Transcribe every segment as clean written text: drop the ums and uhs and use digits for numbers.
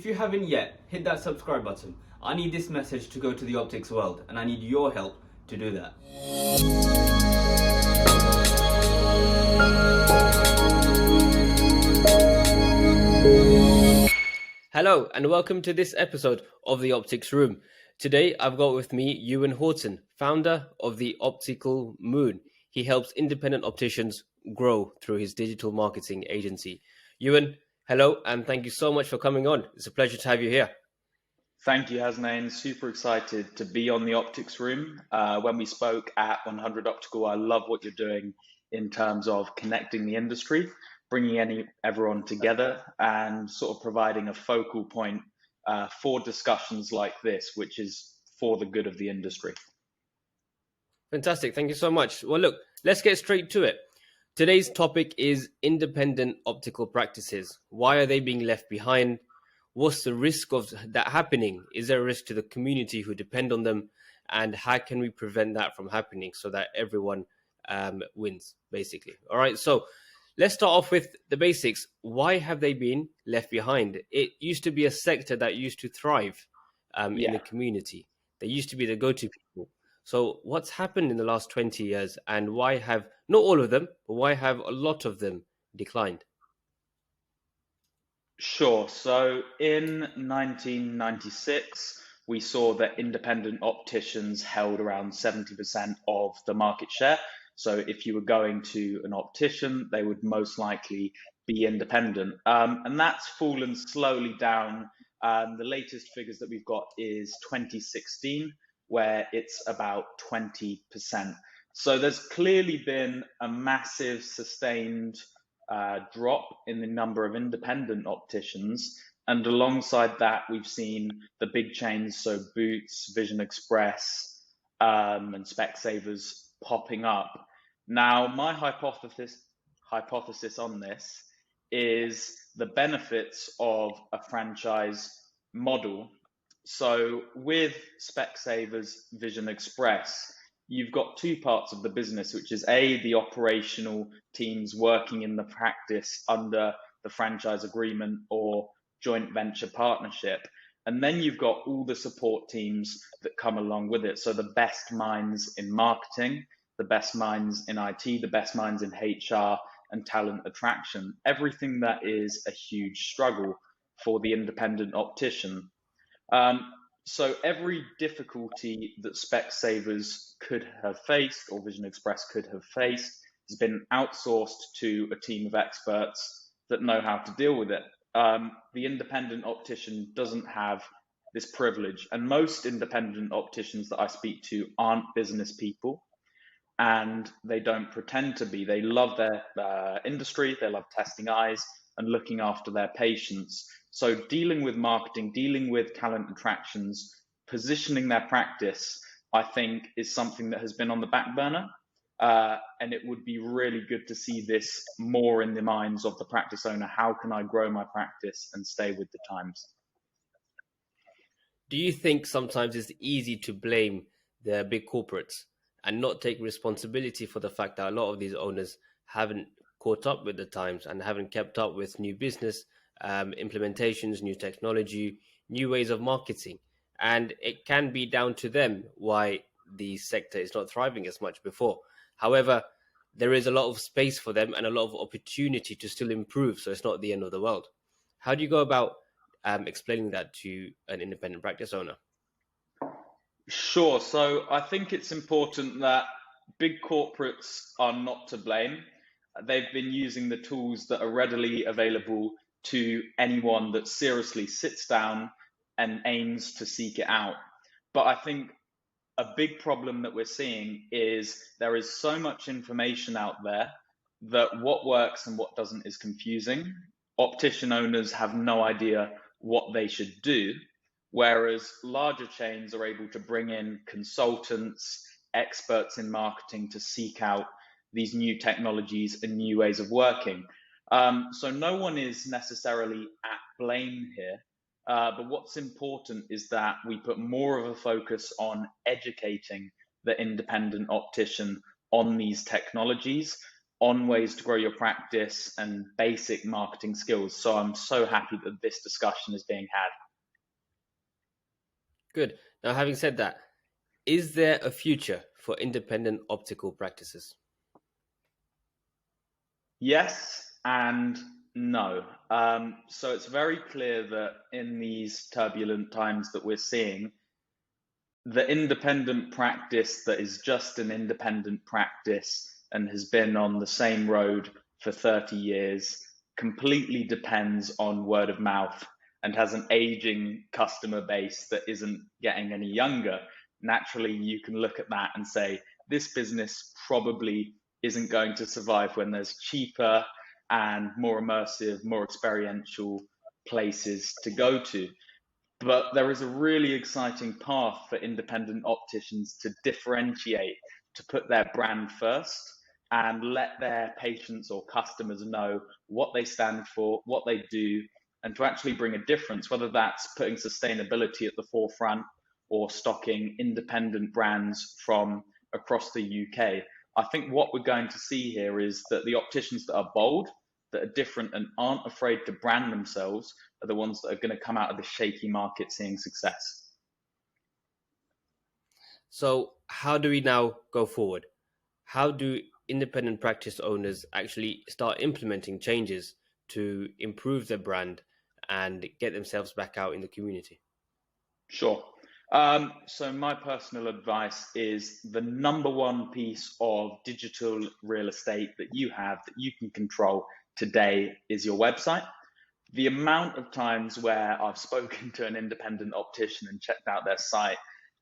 you haven't yet, hit that subscribe button. I need this message to go to the optics world, and I need your help to do that. Hello, and welcome to this episode of the Optics Room. Today, I've got with me Ewan Horton, founder of the Optical Moon. He helps independent opticians grow through his digital marketing agency. Ewan, hello, and thank you so much for coming on. It's a pleasure to have you here. Thank you, Hasnain. Super excited to be on the Optics Room. When we spoke at 100 Optical, I love what you're doing in terms of connecting the industry, bringing everyone together, and sort of providing a focal point for discussions like this, which is for the good of the industry. Fantastic. Thank you so much. Well, look, let's get straight to it. Today's topic is independent optical practices. Why are they being left behind? What's the risk of that happening? Is there a risk to the community who depend on them? And how can we prevent that from happening so that everyone wins, basically? All right, so let's start off with the basics. Why have they been left behind? It used to be a sector that used to thrive in the community. They used to be the go-to people. So what's happened in the last 20 years, and why have, not all of them, but why have a lot of them declined? Sure. So in 1996, we saw that independent opticians held around 70% of the market share. So if you were going to an optician, they would most likely be independent. And that's fallen slowly down. The latest figures that we've got is 2016, where it's about 20%. So there's clearly been a massive sustained drop in the number of independent opticians. And alongside that, we've seen the big chains, so Boots, Vision Express, and Specsavers popping up. Now, my hypothesis on this is the benefits of a franchise model. So with Specsavers, Vision Express, you've got two parts of the business, which is the operational teams working in the practice under the franchise agreement or joint venture partnership. And then you've got all the support teams that come along with it. So the best minds in marketing, the best minds in IT, the best minds in HR and talent attraction, everything that is a huge struggle for the independent optician. So every difficulty that Specsavers could have faced or Vision Express could have faced has been outsourced to a team of experts that know how to deal with it. The independent optician doesn't have this privilege, and most independent opticians that I speak to aren't business people, and they don't pretend to be. They love their industry, they love testing eyes and looking after their patients. So dealing with marketing, dealing with talent attractions, positioning their practice, I think is something that has been on the back burner. And it would be really good to see this more in the minds of the practice owner. How can I grow my practice and stay with the times? Do you think sometimes it's easy to blame the big corporates and not take responsibility for the fact that a lot of these owners haven't caught up with the times and haven't kept up with new business implementations, new technology, new ways of marketing? And it can be down to them why the sector is not thriving as much before. However, there is a lot of space for them and a lot of opportunity to still improve. So it's not the end of the world. How do you go about explaining that to an independent practice owner? Sure. So I think it's important that big corporates are not to blame. They've been using the tools that are readily available to anyone that seriously sits down and aims to seek it out. But I think a big problem that we're seeing is there is so much information out there that what works and what doesn't is confusing. Optician owners have no idea what they should do, whereas larger chains are able to bring in consultants, experts in marketing to seek out these new technologies and new ways of working. So no one is necessarily at blame here. But what's important is that we put more of a focus on educating the independent optician on these technologies on ways to grow your practice and basic marketing skills. So I'm so happy that this discussion is being had. Good. Now, having said that, is there a future for independent optical practices? Yes and no. So it's very clear that in these turbulent times that we're seeing, the independent practice that is just an independent practice and has been on the same road for 30 years completely depends on word of mouth and has an aging customer base that isn't getting any younger. Naturally, you can look at that and say, this business probably isn't going to survive when there's cheaper and more immersive, more experiential places to go to. But there is a really exciting path for independent opticians to differentiate, to put their brand first and let their patients or customers know what they stand for, what they do, and to actually bring a difference, whether that's putting sustainability at the forefront or stocking independent brands from across the UK. I think what we're going to see here is that the opticians that are bold, that are different and aren't afraid to brand themselves are the ones that are going to come out of the shaky market seeing success. So, how do we now go forward? How do independent practice owners actually start implementing changes to improve their brand and get themselves back out in the community? Sure. So my personal advice is the number one piece of digital real estate that you have that you can control today is your website. The amount of times where I've spoken to an independent optician and checked out their site,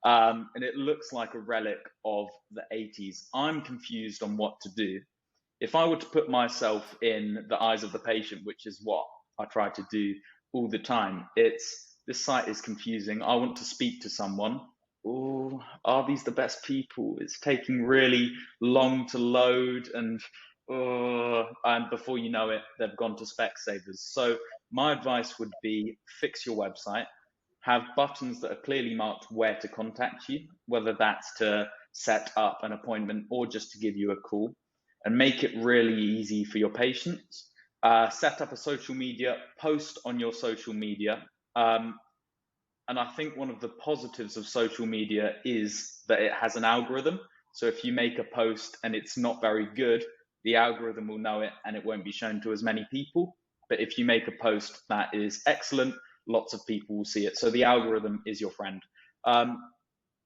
and it looks like a relic of the 80s. I'm confused on what to do. If I were to put myself in the eyes of the patient, which is what I try to do all the time, it's this site is confusing. I want to speak to someone. Oh, are these the best people? It's taking really long to load, and before you know it, they've gone to Specsavers. So my advice would be fix your website, have buttons that are clearly marked where to contact you, whether that's to set up an appointment or just to give you a call, and make it really easy for your patients. Set up a social media, post on your social media. And I think one of the positives of social media is that it has an algorithm. So if you make a post and it's not very good, the algorithm will know it and it won't be shown to as many people. But if you make a post that is excellent, lots of people will see it. So the algorithm is your friend.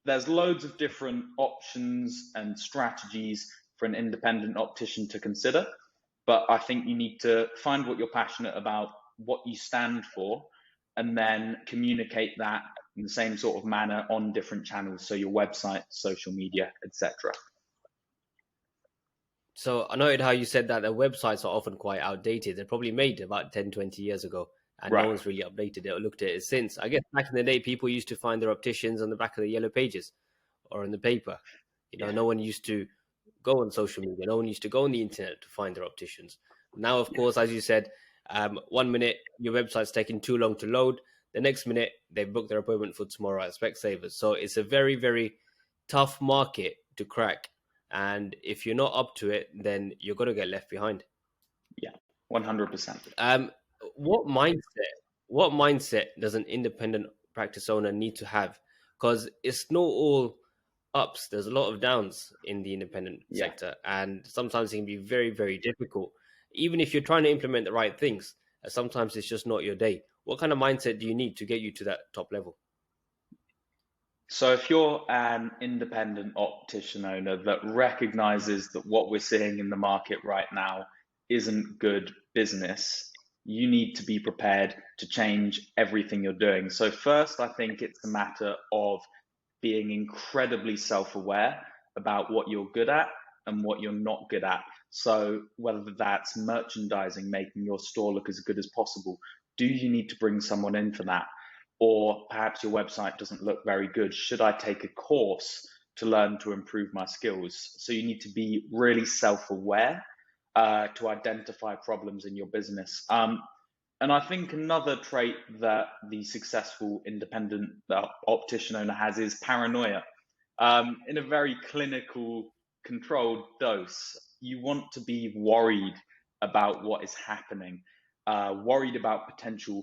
There's loads of different options and strategies for an independent optician to consider. But I think you need to find what you're passionate about, what you stand for, and then communicate that in the same sort of manner on different channels. So your website, social media, etc. So, I noted how you said that their websites are often quite outdated. They're probably made about 10, 20 years ago, and no Right. one's really updated it or looked at it since. I guess back in the day, people used to find their opticians on the back of the yellow pages or in the paper. Yeah. No one used to go on social media. No one used to go on the internet to find their opticians. Now, of Yeah. course, as you said, 1 minute your website's taking too long to load. The next minute they've booked their appointment for tomorrow at Specsavers. So it's a very, very tough market to crack. And if you're not up to it, then you're going to get left behind. Yeah. 100%. Um, what mindset? What mindset does an independent practice owner need to have? Because it's not all ups. There's a lot of downs in the independent Yeah. sector, and sometimes it can be very, very difficult. Even if you're trying to implement the right things, sometimes it's just not your day. What kind of mindset do you need to get you to that top level? So if you're an independent optician owner that recognizes that what we're seeing in the market right now isn't good business, you need to be prepared to change everything you're doing. So first, I think it's a matter of being incredibly self-aware about what you're good at and what you're not good at. So whether that's merchandising, making your store look as good as possible, do you need to bring someone in for that? Or perhaps your website doesn't look very good. Should I take a course to learn to improve my skills? So you need to be really self-aware to identify problems in your business. And I think another trait that the successful independent optician owner has is paranoia, in a very clinical, controlled dose. you want to be worried about what is happening, worried about potential,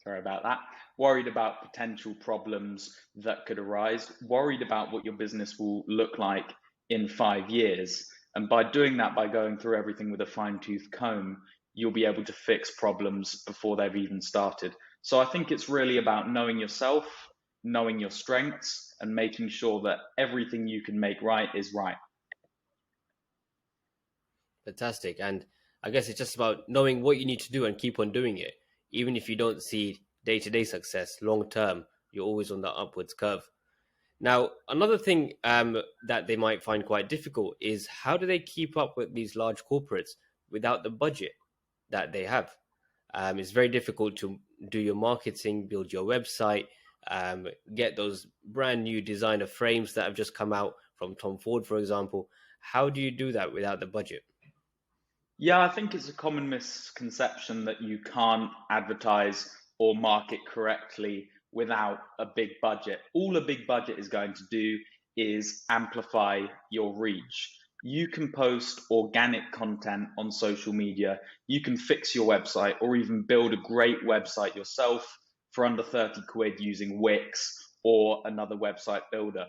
sorry about that, worried about potential problems that could arise, worried about what your business will look like in 5 years. And by doing that, by going through everything with a fine-tooth comb, you'll be able to fix problems before they've even started. So I think it's really about knowing yourself, knowing your strengths, and making sure that everything you can make right is right. Fantastic. And I guess it's just about knowing what you need to do and keep on doing it. Even if you don't see day to day success, long term, you're always on that upwards curve. Now, another thing that they might find quite difficult is how do they keep up with these large corporates without the budget that they have? It's very difficult to do your marketing, build your website, get those brand new designer frames that have just come out from Tom Ford, for example. How do you do that without the budget? Yeah, I think it's a common misconception that you can't advertise or market correctly without a big budget. All a big budget is going to do is amplify your reach. You can post organic content on social media, you can fix your website or even build a great website yourself for under 30 quid using Wix or another website builder.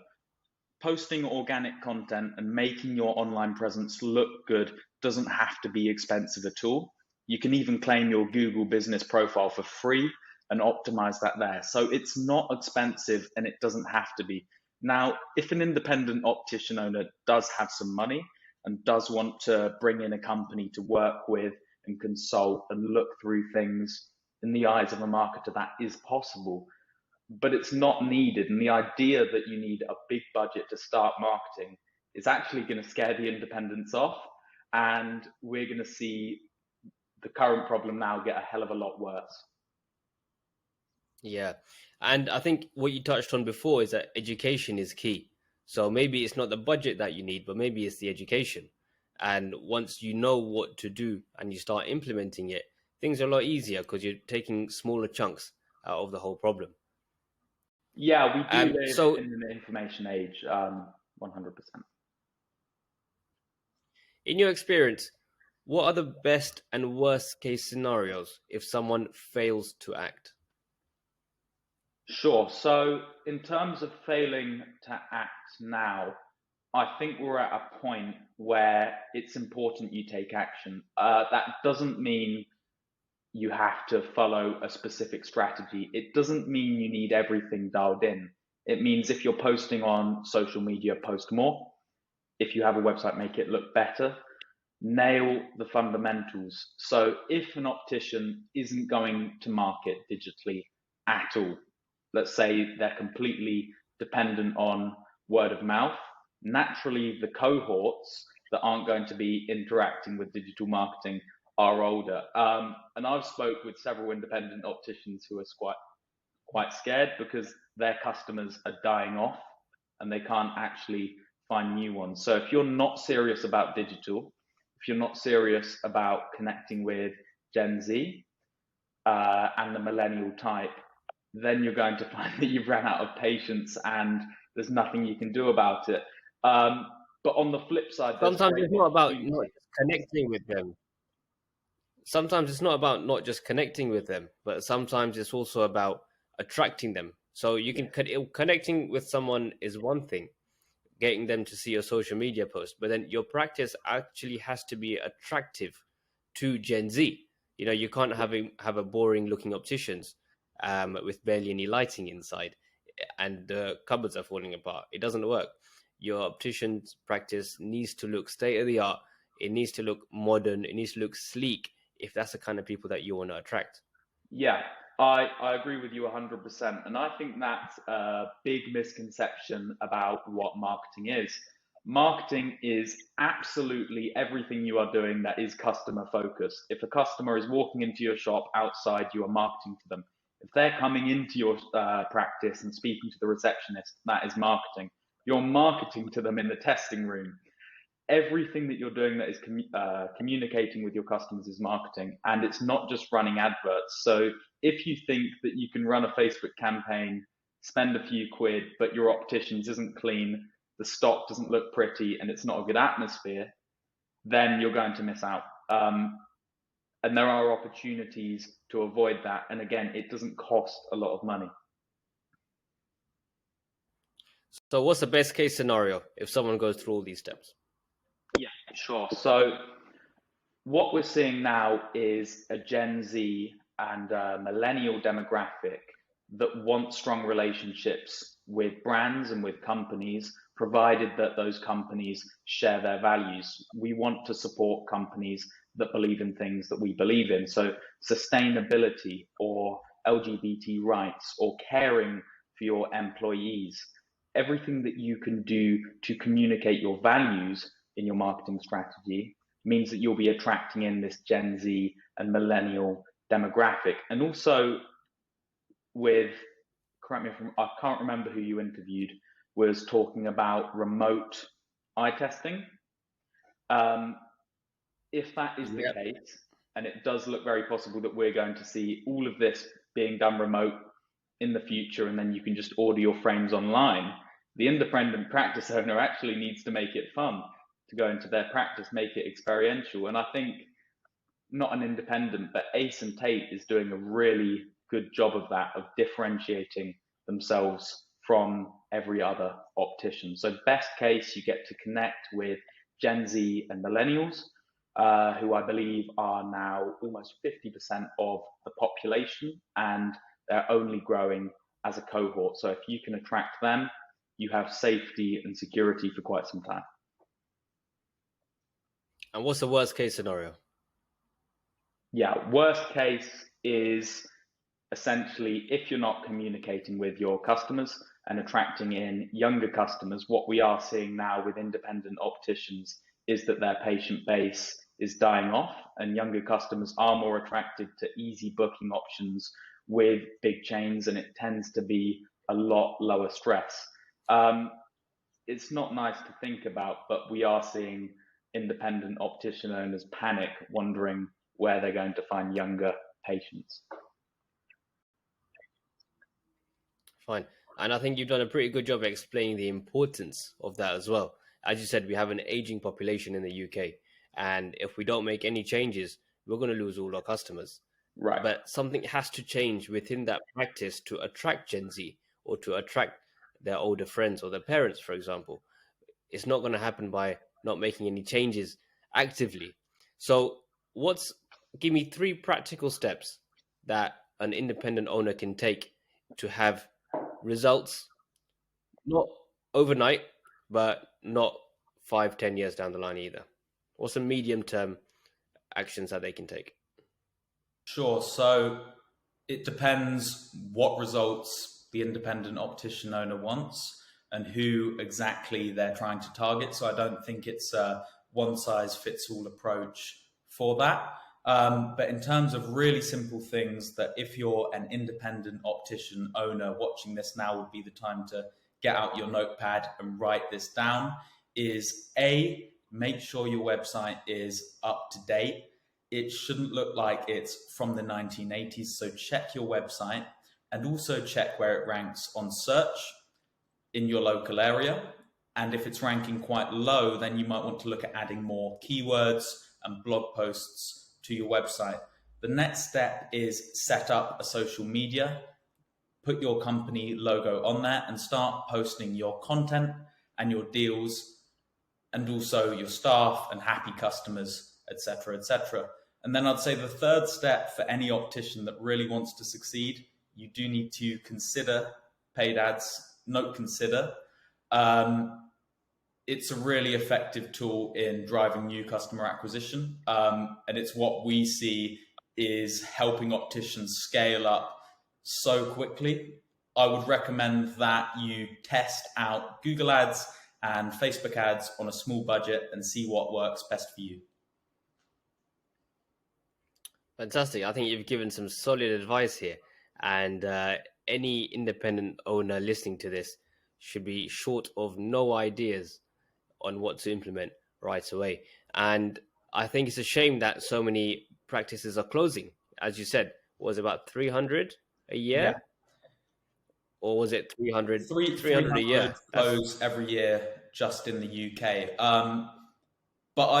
Posting organic content and making your online presence look good doesn't have to be expensive at all. You can even claim your Google business profile for free and optimize that there. So it's not expensive and it doesn't have to be. Now, if an independent optician owner does have some money and does want to bring in a company to work with and consult and look through things in the eyes of a marketer, that is possible, but it's not needed. And the idea that you need a big budget to start marketing is actually going to scare the independents off. And we're going to see the current problem now get a hell of a lot worse. Yeah. And I think what you touched on before is that education is key. So maybe it's not the budget that you need, but maybe it's the education. And once you know what to do and you start implementing it, things are a lot easier because you're taking smaller chunks out of the whole problem. Yeah, we do live So, in an information age, 100%. in your experience, what are the best and worst case scenarios if someone fails to act? Sure. So, in terms of failing to act now, I think we're at a point where it's important you take action. That doesn't mean you have to follow a specific strategy. It doesn't mean you need everything dialed in. It means if you're posting on social media, post more. If you have a website, make it look better. Nail the fundamentals. So if an optician isn't going to market digitally at all, let's say they're completely dependent on word of mouth, naturally the cohorts that aren't going to be interacting with digital marketing are older. And I've spoke with several independent opticians who are quite scared because their customers are dying off and they can't actually find new ones. So if you're not serious about digital, if you're not serious about connecting with Gen Z and the millennial type, then you're going to find that you've ran out of patience and there's nothing you can do about it. But on the flip side, there's Sometimes great it's not about not opportunities. just connecting with them. Sometimes it's not about not just connecting with them, but sometimes it's also about attracting them. So you Yeah. can connecting with someone is one thing, getting them to see your social media post, but then your practice actually has to be attractive to Gen Z. You know, you can't have a boring looking opticians with barely any lighting inside, and the cupboards are falling apart. It doesn't work. Your optician's practice needs to look state of the art. It needs to look modern. It needs to look sleek. If that's the kind of people that you want to attract. Yeah, I agree with you 100%. And I think that's a big misconception about what marketing is. Marketing is absolutely everything you are doing that is customer focused. If a customer is walking into your shop outside, you are marketing to them. If they're coming into your practice and speaking to the receptionist, that is marketing. You're marketing to them in the testing room. Everything that you're doing that is communicating with your customers is marketing, and it's not just running adverts. So if you think that you can run a Facebook campaign, spend a few quid, but your opticians isn't clean, the stock doesn't look pretty, and it's not a good atmosphere, then you're going to miss out. And there are opportunities to avoid that. And again, it doesn't cost a lot of money. So what's the best case scenario if someone goes through all these steps? Yeah, sure. So what we're seeing now is a Gen Z and a millennial demographic that want strong relationships with brands and with companies, provided that those companies share their values. We want to support companies that believe in things that we believe in. So sustainability or LGBT rights or caring for your employees, everything that you can do to communicate your values in your marketing strategy means that you'll be attracting in this Gen Z and millennial demographic. And also with, correct me if I can't remember who you interviewed, was talking about remote eye testing. If that is the case, and it does look very possible that we're going to see all of this being done remote in the future, and then you can just order your frames online, the independent practice owner actually needs to make it fun to go into their practice, make it experiential. And I think not an independent, but Ace and Tate is doing a really good job of that, of differentiating themselves from every other optician. So best case, you get to connect with Gen Z and millennials, who I believe are now almost 50% of the population, and they're only growing as a cohort. So if you can attract them, you have safety and security for quite some time. And what's the worst case scenario? Yeah, worst case is essentially if you're not communicating with your customers and attracting in younger customers, what we are seeing now with independent opticians is that their patient base is dying off, and younger customers are more attracted to easy booking options with big chains, and it tends to be a lot lower stress. It's not nice to think about, but we are seeing independent optician owners panic, wondering where they're going to find younger patients. Fine. And I think you've done a pretty good job explaining the importance of that as well. As you said, we have an aging population in the UK. And if we don't make any changes, we're going to lose all our customers. Right. But something has to change within that practice to attract Gen Z or to attract their older friends or their parents, for example. It's not going to happen by not making any changes actively. So give me 3 practical steps that an independent owner can take to have results, not overnight, but not 5-10 years down the line either. What's some medium-term actions that they can take? Sure. So it depends what results the independent optician owner wants and who exactly they're trying to target. So I don't think it's a one-size-fits-all approach for that. But in terms of really simple things that if you're an independent optician owner watching this now would be the time to get out your notepad and write this down is A, make sure your website is up to date. It shouldn't look like it's from the 1980s. So check your website and also check where it ranks on search in your local area. And if it's ranking quite low, then you might want to look at adding more keywords and blog posts to your website. The next step is set up a social media, put your company logo on there and start posting your content and your deals and also your staff and happy customers, etc., etc. And then I'd say the third step for any optician that really wants to succeed, you do need to consider paid ads. Note consider. It's a really effective tool in driving new customer acquisition. And it's what we see is helping opticians scale up so quickly. I would recommend that you test out Google ads and Facebook ads on a small budget and see what works best for you. Fantastic. I think you've given some solid advice here. And any independent owner listening to this should be short of no ideas on what to implement right away. And I think it's a shame that so many practices are closing. As you said, was about 300 a year? Yeah. or was it 300? Three 300 a 300 year. close every year just in the UK. But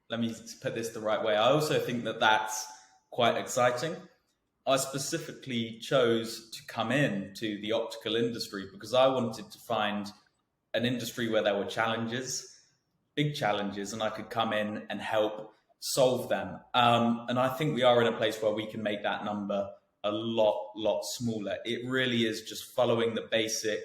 let me put this the right way. I also think that that's quite exciting. I specifically chose to come in to the optical industry because I wanted to find an industry where there were challenges, big challenges, and I could come in and help solve them. And I think we are in a place where we can make that number a lot smaller. It really is just following the basic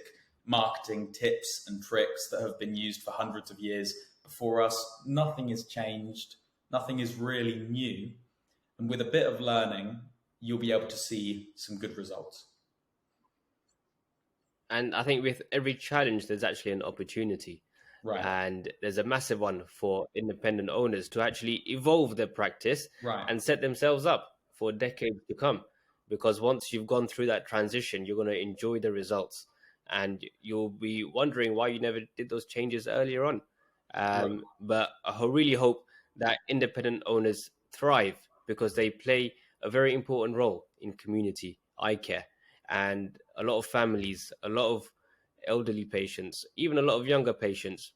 marketing tips and tricks that have been used for hundreds of years before us. Nothing has changed. Nothing is really new. And with a bit of learning, you'll be able to see some good results. And I think with every challenge, there's actually an opportunity. Right. And there's a massive one for independent owners to actually evolve their practice Right. and set themselves up for decades to come. Because once you've gone through that transition, you're going to enjoy the results. And you'll be wondering why you never did those changes earlier on. Right. But I really hope that independent owners thrive because they play a very important role in community eye care. And a lot of families, a lot of elderly patients, even a lot of younger patients,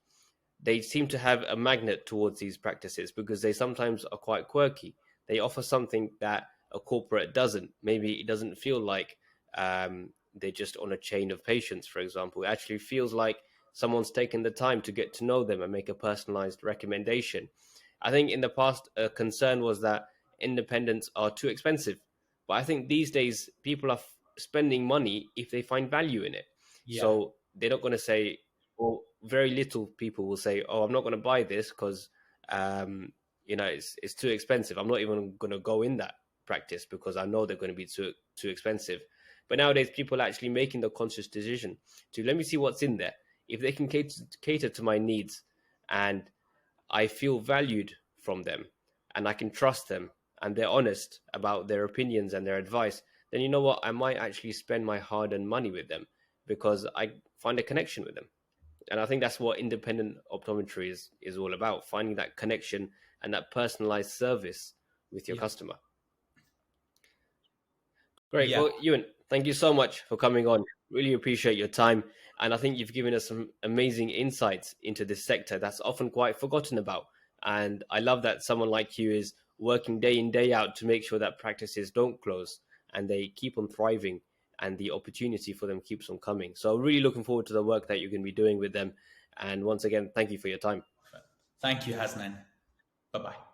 they seem to have a magnet towards these practices because they sometimes are quite quirky. They offer something that a corporate doesn't. Maybe it doesn't feel like they're just on a chain of patients, for example. It actually feels like someone's taken the time to get to know them and make a personalized recommendation. I think in the past, a concern was that independents are too expensive. But I think these days, people are spending money if they find value in it. Yeah. So they're not going to say, or very little people will say, oh, I'm not going to buy this because, it's too expensive. I'm not even going to go in that practice because I know they're going to be too expensive. But nowadays, people are actually making the conscious decision to let me see what's in there. If they can cater to my needs and I feel valued from them and I can trust them and they're honest about their opinions and their advice, then you know what? I might actually spend my hard-earned money with them because I find a connection with them. And I think that's what independent optometry is all about, finding that connection and that personalized service with your customer. Great. Yeah. Well, Ewan, thank you so much for coming on. Really appreciate your time. And I think you've given us some amazing insights into this sector that's often quite forgotten about. And I love that someone like you is working day in, day out to make sure that practices don't close and they keep on thriving and the opportunity for them keeps on coming. So really looking forward to the work that you're going to be doing with them. And once again, thank you for your time. Thank you, Hasnan. Bye-bye.